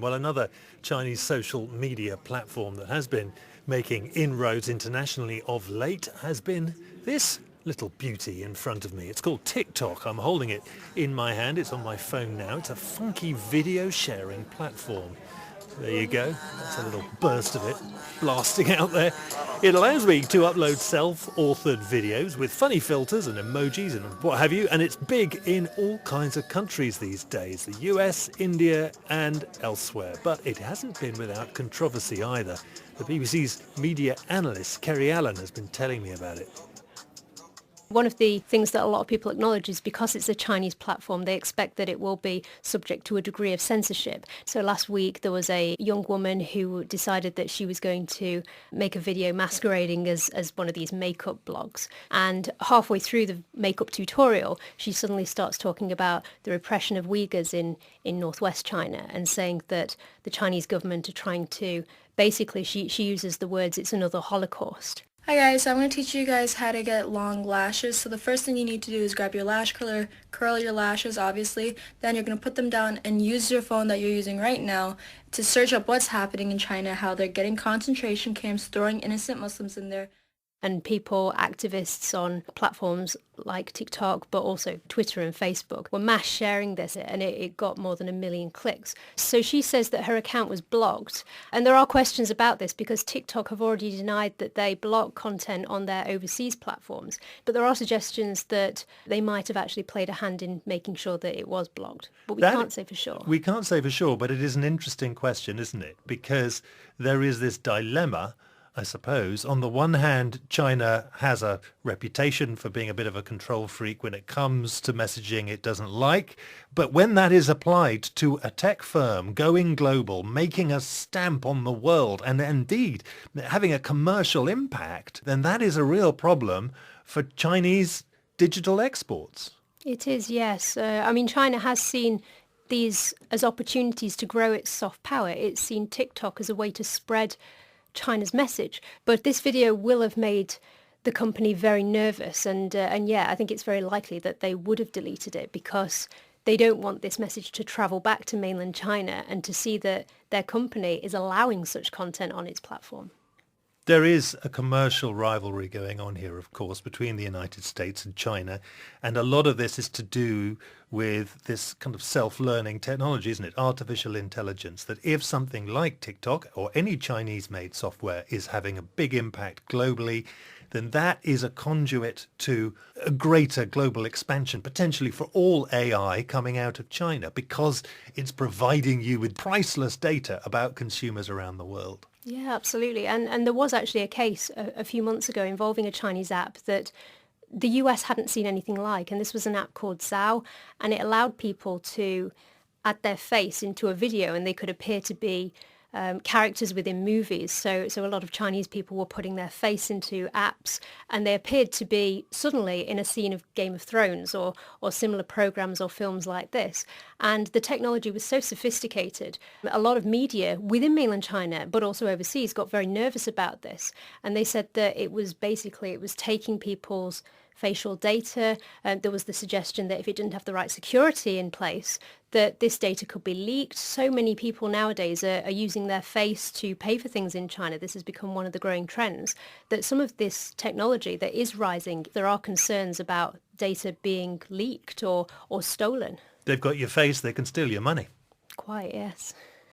Well, another Chinese social media platform that has been making inroads internationally of late has been this little beauty in front of me. It's called TikTok. I'm holding it in my hand. It's on my phone now. It's a funky video sharing platform. There you go. That's a little burst of it blasting out there. It allows me to upload self-authored videos with funny filters and emojis and what have you, and it's big in all kinds of countries these days, the US, India and elsewhere. But it hasn't been without controversy either. The BBC's media analyst Kerry Allen has been telling me about it. One of the things that a lot of people acknowledge is because it's a Chinese platform, they expect that it will be subject to a degree of censorship. So last week there was a young woman who decided that she was going to make a video masquerading as one of these makeup blogs. And halfway through the makeup tutorial, she suddenly starts talking about the repression of Uyghurs in northwest China and saying that the Chinese government are trying to, basically she uses the words, it's another Holocaust. Hi guys, so I'm going to teach you guys how to get long lashes. So the first thing you need to do is grab your lash curler, curl your lashes obviously, then you're going to put them down and use your phone that you're using right now to search up what's happening in China, how they're getting concentration camps, throwing innocent Muslims in there. And people, activists on platforms like TikTok, but also Twitter and Facebook, were mass sharing this, and it got more than 1 million clicks. So she says that her account was blocked. And there are questions about this because TikTok have already denied that they block content on their overseas platforms. But there are suggestions that they might have actually played a hand in making sure that it was blocked. But we can't say for sure. We can't say for sure, but it is an interesting question, isn't it? Because there is this dilemma, I suppose. On the one hand, China has a reputation for being a bit of a control freak when it comes to messaging it doesn't like. But when that is applied to a tech firm going global, making a stamp on the world, and indeed having a commercial impact, then that is a real problem for Chinese digital exports. It is, yes. I mean, China has seen these as opportunities to grow its soft power. It's seen TikTok as a way to spread China's message, but this video will have made the company very nervous, and yeah, I think it's very likely that they would have deleted it because they don't want this message to travel back to mainland China and to see that their company is allowing such content on its platform. There is a commercial rivalry going on here, of course, between the United States and China. And a lot of this is to do with this kind of self-learning technology, isn't it? Artificial intelligence, that if something like TikTok or any Chinese-made software is having a big impact globally, then that is a conduit to a greater global expansion, potentially for all AI coming out of China, because it's providing you with priceless data about consumers around the world. Yeah, absolutely. And there was actually a case a few months ago involving a Chinese app that the US hadn't seen anything like. And this was an app called Zao, and it allowed people to add their face into a video and they could appear to be characters within movies. So a lot of Chinese people were putting their face into apps and they appeared to be suddenly in a scene of Game of Thrones or similar programs or films like this. And the technology was so sophisticated. A lot of media within mainland China, but also overseas, got very nervous about this. And they said that it was taking people's facial data. There was the suggestion that if it didn't have the right security in place, that this data could be leaked. So many people nowadays are using their face to pay for things in China. This has become one of the growing trends, that some of this technology that is rising, there are concerns about data being leaked or stolen. They've got your face, they can steal your money. Quite, yes.